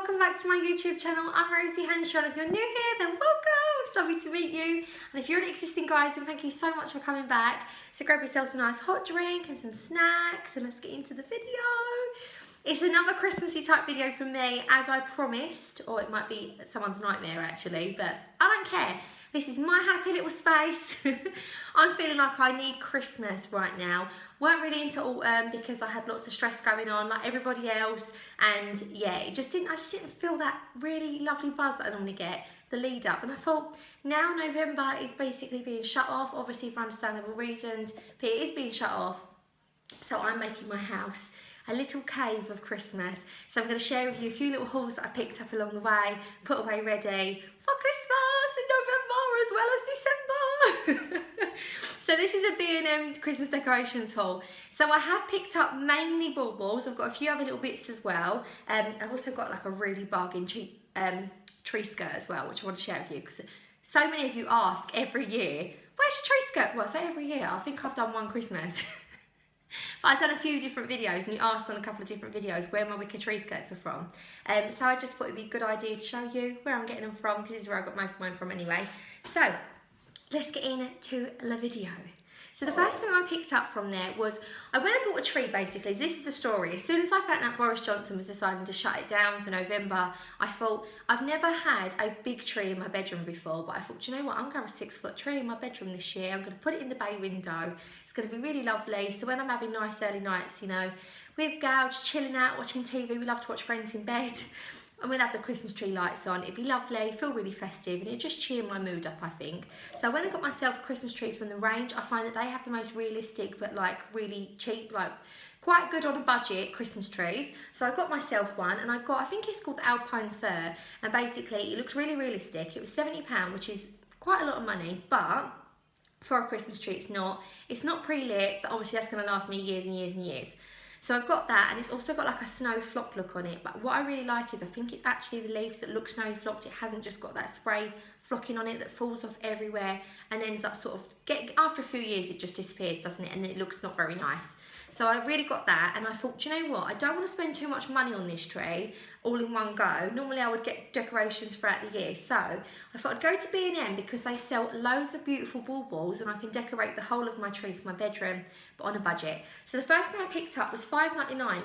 welcome back to my YouTube channel. I'm Rosie Hanshaw. If you're new here, then welcome. It's lovely to meet you. And if you're an existing guys, then thank you so much for coming back. So grab yourself a nice hot drink and some snacks and let's get into the video. It's another Christmassy type video from me, as I promised, or it might be someone's nightmare actually, but I don't care. This is my happy little space. I'm feeling like I need Christmas right now. Weren't really into autumn because I had lots of stress going on like everybody else, and yeah, I just didn't feel that really lovely buzz that I normally get the lead up. And I thought now November is basically being shut off, obviously for understandable reasons, but it is being shut off. So I'm making my house a little cave of Christmas. So I'm going to share with you a few little hauls that I picked up along the way, put away ready for Christmas in November as well as December. So this is a B&M Christmas decorations haul. So I have picked up mainly baubles. I've got a few other little bits as well. I've also got like a really bargain cheap tree skirt as well, which I want to share with you because so many of you ask every year, where's your tree skirt? Well, I say every year. I think I've done one Christmas. But I've done a few different videos and you asked on a couple of different videos where my wicker tree skirts were from. So I just thought it'd be a good idea to show you where I'm getting them from, because this is where I got most of mine from anyway. So let's get into the video. So the first thing I picked up from there was, I went and bought a tree basically. This is the story. As soon as I found out Boris Johnson was deciding to shut it down for November, I thought, I've never had a big tree in my bedroom before, but I thought, do you know what, I'm going to have a 6-foot tree in my bedroom this year. I'm going to put it in the bay window. It's going to be really lovely. So when I'm having nice early nights, you know, with Gal just chilling out, watching TV, we love to watch Friends in bed. I'm going to have the Christmas tree lights on. It'd be lovely, feel really festive, and it'd just cheer my mood up, I think. So when I got myself a Christmas tree from the range, I find that they have the most realistic but like really cheap, like quite good on a budget Christmas trees. So I got myself one, and I think it's called the Alpine Fir, and basically it looks really realistic. It was £70, which is quite a lot of money, but for a Christmas tree it's not pre-lit, but obviously that's going to last me years and years and years. So I've got that, and it's also got like a snow flock look on it. But what I really like is I think it's actually the leaves that look snowy flocked. It hasn't just got that spray flocking on it that falls off everywhere and ends up sort of, after a few years it just disappears, doesn't it? And it looks not very nice. So I really got that, and I thought, do you know what? I don't want to spend too much money on this tree all in one go. Normally I would get decorations throughout the year. So I thought I'd go to B&M because they sell loads of beautiful baubles and I can decorate the whole of my tree for my bedroom, but on a budget. So the first thing I picked up was $5.99.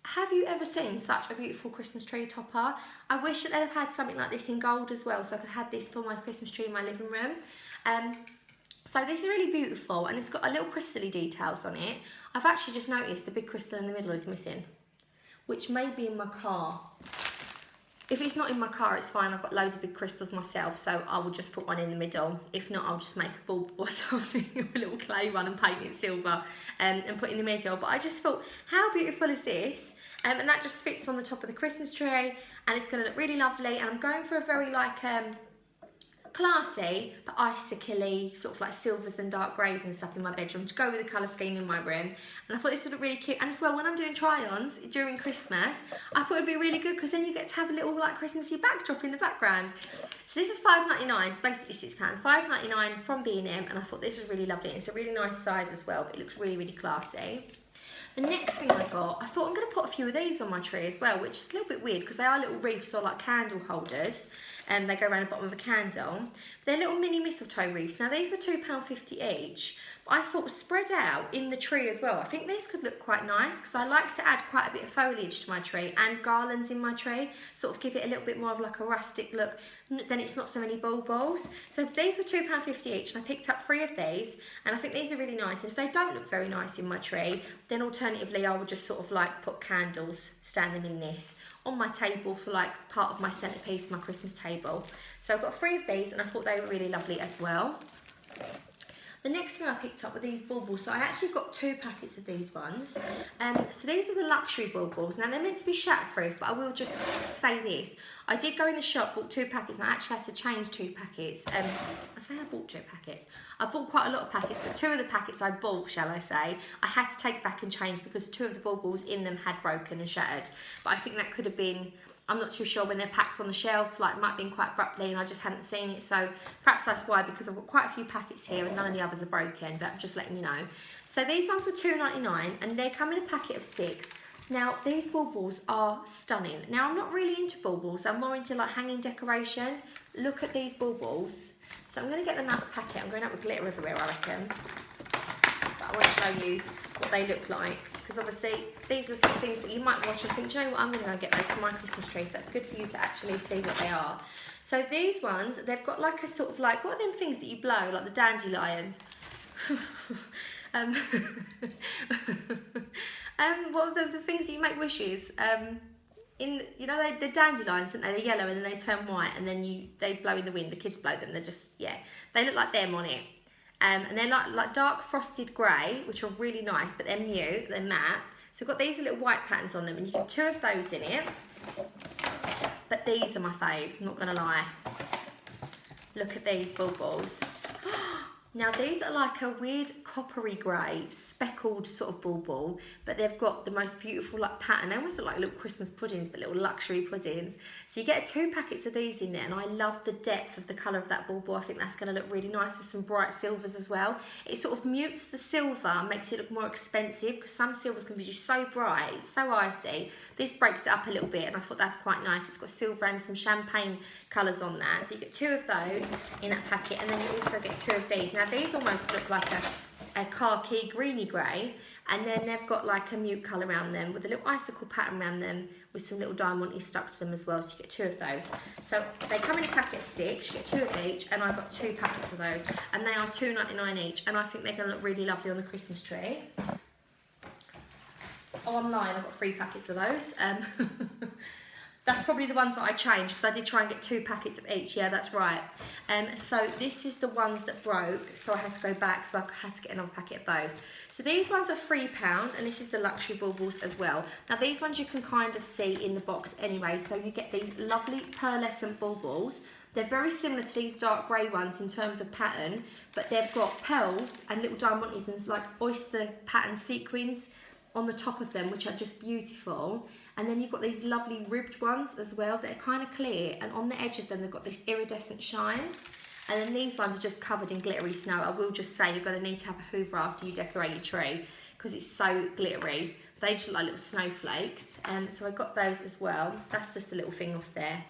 Have you ever seen such a beautiful Christmas tree topper? I wish that they'd have had something like this in gold as well, so I could have this for my Christmas tree in my living room. So this is really beautiful, and it's got a little crystally details on it. I've actually just noticed the big crystal in the middle is missing, which may be in my car. If it's not in my car, it's fine. I've got loads of big crystals myself, so I will just put one in the middle. If not, I'll just make a bulb or something, a little clay one, and paint it silver and put it in the middle. But I just thought, how beautiful is this? And that just fits on the top of the Christmas tree, and it's going to look really lovely. And I'm going for a very like classy but icicle-y sort of like silvers and dark greys and stuff in my bedroom to go with the colour scheme in my room. And I thought this would look really cute, and as well when I'm doing try-ons during Christmas I thought it'd be really good because then you get to have a little like Christmassy backdrop in the background. So this is £5.99, it's basically £6, £5.99 from B&M, and I thought this was really lovely, and it's a really nice size as well, but it looks really, really classy. The next thing I got, I thought I'm going to put a few of these on my tree as well, which is a little bit weird because they are little wreaths or like candle holders, and they go around the bottom of a candle. They're little mini mistletoe wreaths. Now these were £2.50 each, but I thought spread out in the tree as well. I think these could look quite nice because I like to add quite a bit of foliage to my tree and garlands in my tree, sort of give it a little bit more of like a rustic look. Then it's not so many baubles. So these were £2.50 each, and I picked up 3 of these, and I think these are really nice. And if they don't look very nice in my tree, then alternatively I would just sort of like put candles, stand them in this on my table for like part of my centerpiece, my Christmas table. So I've got 3 of these, and I thought they were really lovely as well. The next thing I picked up were these baubles. So I actually got 2 packets of these ones. So these are the luxury baubles. Now they're meant to be shatterproof, but I will just say this. I did go in the shop, bought 2 packets, and I actually had to change 2 packets. I say I bought 2 packets. I bought quite a lot of packets, but 2 of the packets I bought, shall I say, I had to take back and change because 2 of the baubles in them had broken and shattered. But I think that could have been, I'm not too sure, when they're packed on the shelf, like it might have been quite abruptly and I just hadn't seen it. So perhaps that's why, because I've got quite a few packets here and none of the others are broken, but I'm just letting you know. So these ones were £2.99 and they come in a packet of 6. Now, these baubles are stunning. Now, I'm not really into baubles. I'm more into like hanging decorations. Look at these baubles. So I'm going to get them out of the packet. I'm going out with glitter everywhere, I reckon. But I want to show you what they look like. Because obviously, these are the sort of things that you might watch and think, do you know what, I'm going to go get those for my Christmas tree. So it's good for you to actually see what they are. So these ones, they've got like a sort of like, what are them things that you blow? Like the dandelions. What are the things that you make wishes? You know, the dandelions, aren't they? They're yellow and then they turn white and then they blow in the wind. The kids blow them. They're just, yeah, they look like them on it. And they're like dark frosted grey, which are really nice, but they're mute, they're matte. So I've got these little white patterns on them, and you get 2 of those in it. But these are my faves, I'm not gonna lie. Look at these baubles. Now these are like a weird coppery grey, speckled sort of bauble, but they've got the most beautiful like pattern. They almost look like little Christmas puddings, but little luxury puddings. So you get 2 packets of these in there, and I love the depth of the colour of that bauble. I think that's going to look really nice with some bright silvers as well. It sort of mutes the silver, makes it look more expensive, because some silvers can be just so bright, so icy. This breaks it up a little bit, and I thought that's quite nice. It's got silver and some champagne colours on that. So you get 2 of those in that packet, and then you also get 2 of these. Now these almost look like a khaki greeny grey, and then they've got like a mute colour around them with a little icicle pattern around them with some little diamonds stuck to them as well, so you get 2 of those. So they come in a packet of 6, you get 2 of each, and I got 2 packets of those, and they are $2.99 each, and I think they're going to look really lovely on the Christmas tree. Oh, I'm lying, I've got 3 packets of those. That's probably the ones that I changed, because I did try and get 2 packets of each. Yeah, that's right. So this is the ones that broke, so I had to go back, so I had to get another packet of those. So these ones are £3, and this is the luxury baubles as well. Now these ones you can kind of see in the box anyway, so you get these lovely pearlescent baubles. They're very similar to these dark grey ones in terms of pattern, but they've got pearls and little diamonds and like oyster pattern sequins on the top of them, which are just beautiful. And then you've got these lovely ribbed ones as well that are kind of clear, and on the edge of them they've got this iridescent shine. And then these ones are just covered in glittery snow. I will just say you're going to need to have a hoover after you decorate your tree, because it's so glittery. They just look like little snowflakes. So I got those as well. That's just a little thing off there,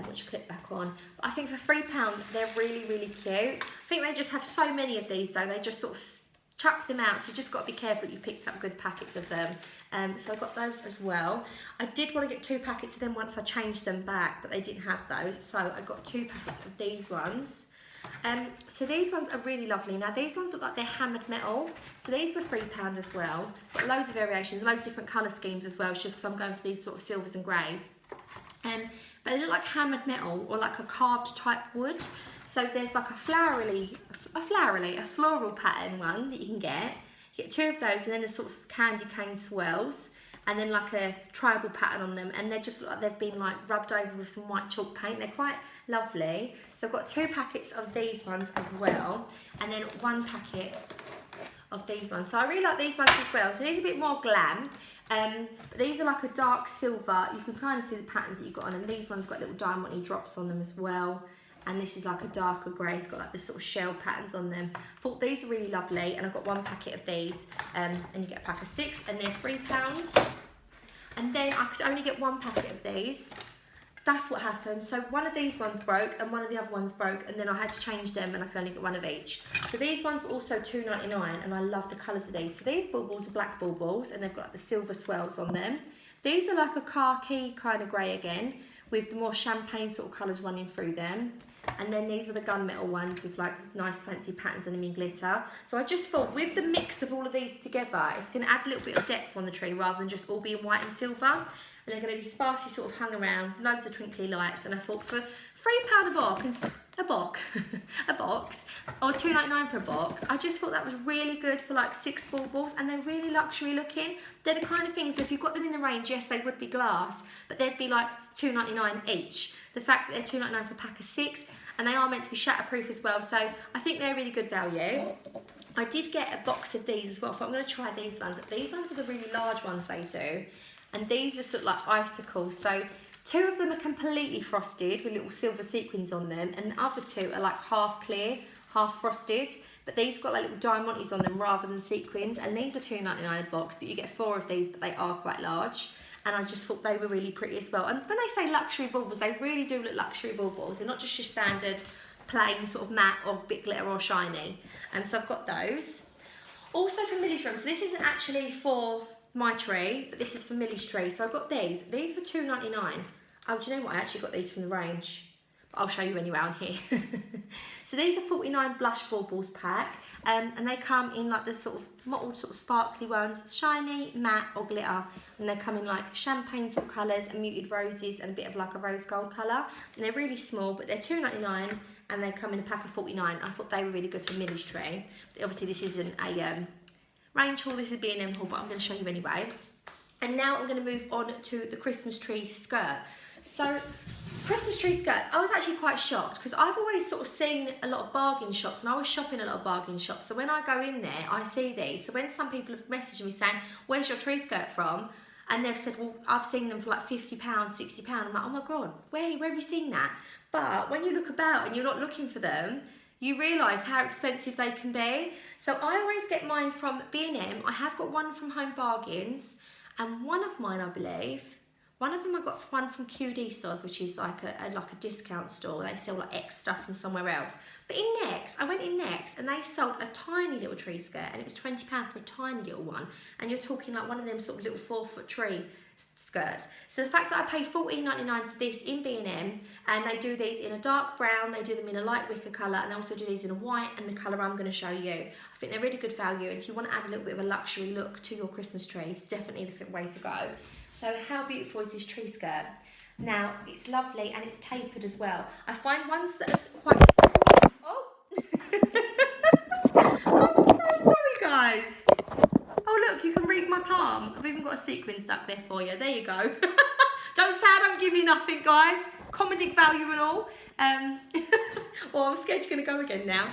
which I clip back on. But I think for £3 they're really, really cute. I think they just have so many of these though, they just sort of chuck them out, so you just got to be careful that you picked up good packets of them. So I got those as well. I did want to get 2 packets of them once I changed them back, but they didn't have those, so I got 2 packets of these ones. So these ones are really lovely. Now these ones look like they're hammered metal, so these were £3 as well. Got loads of variations, loads of different colour schemes as well. It's just because I'm going for these sort of silvers and greys. But they look like hammered metal, or like a carved type wood. So there's like a floral pattern one that you can get. You get 2 of those, and then there's sort of candy cane swirls, and then like a tribal pattern on them, and they just look like they've been like rubbed over with some white chalk paint. They're quite lovely. So I've got 2 packets of these ones as well, and then 1 packet of these ones. So I really like these ones as well. So these are a bit more glam. But these are like a dark silver. You can kind of see the patterns that you've got on them. These ones got little diamond-y drops on them as well. And this is like a darker grey. It's got like this sort of shell patterns on them. I thought these are really lovely, and I've got 1 packet of these, and you get a pack of 6, and they're £3. And then I could only get 1 packet of these. That's what happened. So one of these ones broke, and one of the other ones broke, and then I had to change them, and I could only get 1 of each. So these ones were also $2.99, and I love the colours of these. So these baubles are black baubles, and they've got like the silver swirls on them. These are like a khaki kind of grey again, with the more champagne sort of colours running through them. And then these are the gunmetal ones with like nice fancy patterns on them in glitter. So I just thought with the mix of all of these together, it's going to add a little bit of depth on the tree rather than just all being white and silver. And they're going to be sparsely sort of hung around, loads of twinkly lights. And I thought for £3 a box, or $2.99 for a box, I just thought that was really good for like 6 baubles, and they're really luxury looking. They're the kind of things, if you've got them in the range, yes, they would be glass, but they'd be like $2.99 each. The fact that they're $2.99 for a pack of 6, and they are meant to be shatterproof as well, so I think they're really good value. I did get a box of these as well. I thought I'm going to try these ones. These ones are the really large ones they do, and these just look like icicles. So 2 of them are completely frosted with little silver sequins on them, and the other 2 are like half clear, half frosted, but these got like little diamantes on them rather than sequins, and these are £2.99 a box, but you get 4 of these, but they are quite large. And I just thought they were really pretty as well. And when they say luxury baubles, they really do look luxury baubles. They're not just your standard plain sort of matte or bit glitter or shiny. And so I've got those. Also for Millie's room, so this isn't actually for my tree, but this is for Millie's tree. So I've got these. These were £2.99. Oh, do you know what? I actually got these from the range. But I'll show you anyway on here. So these are 49 blush baubles pack. And they come in like the sort of mottled sort of sparkly ones, shiny, matte or glitter. And they come in like champagne sort of colours and muted roses and a bit of like a rose gold colour. And they're really small, but they're £2.99 and they come in a pack of 49. I thought they were really good for Millie's tree. But obviously this isn't a range haul, this is a B&M haul, but I'm going to show you anyway. And now I'm going to move on to the Christmas tree skirt. So Christmas tree skirts, I was actually quite shocked because I've always sort of seen a lot of bargain shops and I was shopping a lot of bargain shops. So when I go in there, I see these. So when some people have messaged me saying, where's your tree skirt from? And they've said, well, I've seen them for like £50, £60. I'm like, oh my God, where have you seen that? But when you look about and you're not looking for them, you realise how expensive they can be. So I always get mine from B&M. I have got one from Home Bargains and one of mine, I believe, one of them I got one from QD stores, which is like a discount store. They sell like X stuff from somewhere else. But in Next, I went in Next and they sold a tiny little tree skirt and it was £20 for a tiny little one. And you're talking like one of them sort of little 4-foot tree skirts. So the fact that I paid $14.99 for this in B&M, and they do these in a dark brown, they do them in a light wicker colour, and they also do these in a white and the colour I'm going to show you. I think they're really good value, and if you want to add a little bit of a luxury look to your Christmas tree, it's definitely the way to go. So how beautiful is this tree skirt? Now, it's lovely and it's tapered as well. I find ones that are quite... Oh! I'm so sorry, guys. Oh, look, you can read my palm. I've even got a sequin stuck there for you. There you go. Don't say I don't give you nothing, guys. Comedic value and all. Well, I'm scared you're going to go again now.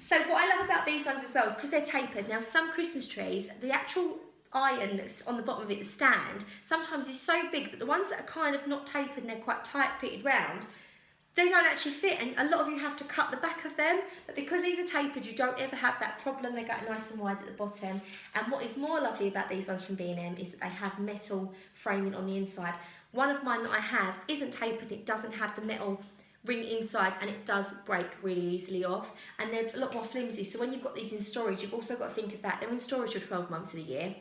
So what I love about these ones as well is because they're tapered. Now, some Christmas trees, the actual iron that's on the bottom of it, the stand, sometimes is so big that the ones that are kind of not tapered and they're quite tight fitted round, they don't actually fit, and a lot of you have to cut the back of them. But because these are tapered, you don't ever have that problem. They get nice and wide at the bottom. And what is more lovely about these ones from B&M is that they have metal framing on the inside. One of mine that I have isn't tapered, it doesn't have the metal ring inside, and it does break really easily off, and they're a lot more flimsy. So when you've got these in storage, you've also got to think of that. They're in storage for 12 months of the year.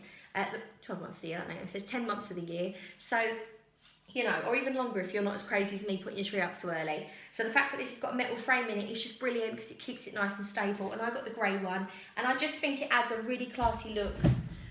12 months of the year, that makes sense. It says 10 months of the year. So, you know, or even longer if you're not as crazy as me putting your tree up so early. So the fact that this has got a metal frame in it is just brilliant because it keeps it nice and stable. And I got the grey one, and I just think it adds a really classy look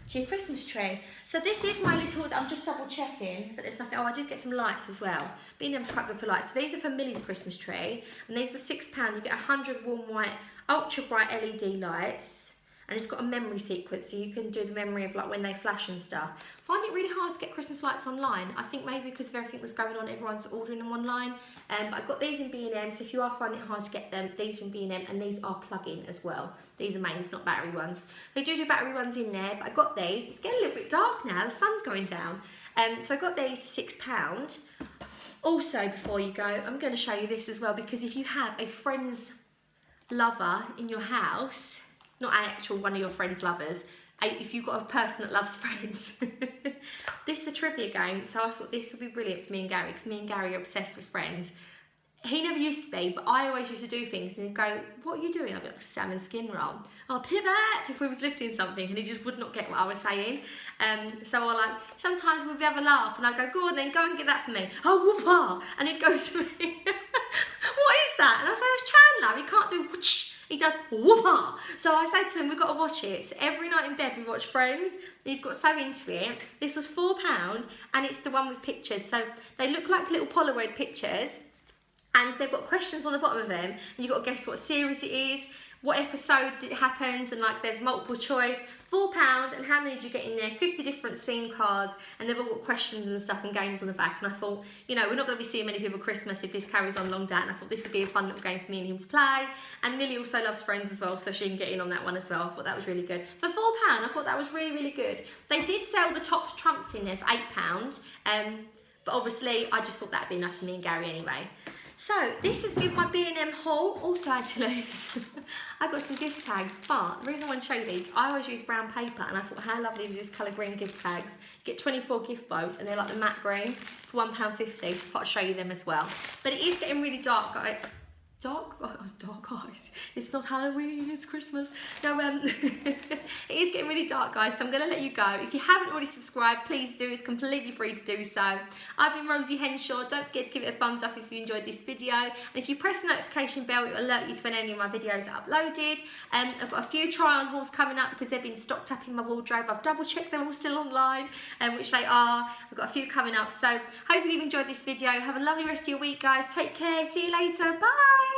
to your Christmas tree. So this is my little, I'm just double checking that there's nothing. Oh, I did get some lights as well. B&M's quite good for lights. So these are for Millie's Christmas tree, and these were £6. You get 100 warm white ultra bright LED lights, and it's got a memory sequence, so you can do the memory of like when they flash and stuff. I find it really hard to get Christmas lights online. I think maybe because of everything that's going on, everyone's ordering them online. But I got these in B&M, so if you are finding it hard to get them, these from B&M, and these are plug-in as well. These are mains, not battery ones. They do battery ones in there, but I got these. It's getting a little bit dark now, the sun's going down. So I got these for £6. Also, before you go, I'm going to show you this as well, because if you have a friend's lover in your house, not an actual one of your friend's lovers, if you've got a person that loves Friends, this is a trivia game, so I thought this would be brilliant for me and Gary, because me and Gary are obsessed with Friends. He never used to be, but I always used to do things, and he'd go, what are you doing? I'd be like, salmon skin roll. I'll pivot if we was lifting something, and he just would not get what I was saying. So I like, sometimes we'd have a laugh, and I'd go, go on then, go and get that for me. Oh, whoop-ah! And he'd go to me, what is that? And I say, that's Chandler, he can't do whoosh. He does whoop-ah. So I say to him, we've got to watch it. So every night in bed we watch Friends. He's got so into it. This was £4, and it's the one with pictures. So they look like little Polaroid pictures, and they've got questions on the bottom of them, and you've got to guess what series it is, what episode it happens, and like there's multiple choice. £4, and how many did you get in there? 50 different scene cards, and they've all got questions and stuff and games on the back. And I thought, you know, we're not going to be seeing many people Christmas if this carries on long down. And I thought this would be a fun little game for me and him to play. And Millie also loves Friends as well, so she can get in on that one as well. I thought that was really good. For £4, I thought that was really, really good. They did sell the top trumps in there for £8, but obviously I just thought that'd be enough for me and Gary anyway. So this has been my B&M haul. Also, actually, I got some gift tags, but the reason I want to show you these, I always use brown paper, and I thought, how lovely is this colour green gift tags? You get 24 gift bows, and they're like the matte green for £1.50, so I thought I'd show you them as well. But it is getting really dark, guys. Dark? Oh, it was dark, guys. It's not Halloween, it's Christmas. No, it is getting really dark, guys, so I'm going to let you go. If you haven't already subscribed, please do. It's completely free to do so. I've been Rosie Henshaw. Don't forget to give it a thumbs up if you enjoyed this video. And if you press the notification bell, it will alert you to when any of my videos are uploaded. I've got a few try-on hauls coming up because they've been stocked up in my wardrobe. I've double-checked they're all still online, which they are. I've got a few coming up. So hopefully you've enjoyed this video. Have a lovely rest of your week, guys. Take care. See you later. Bye.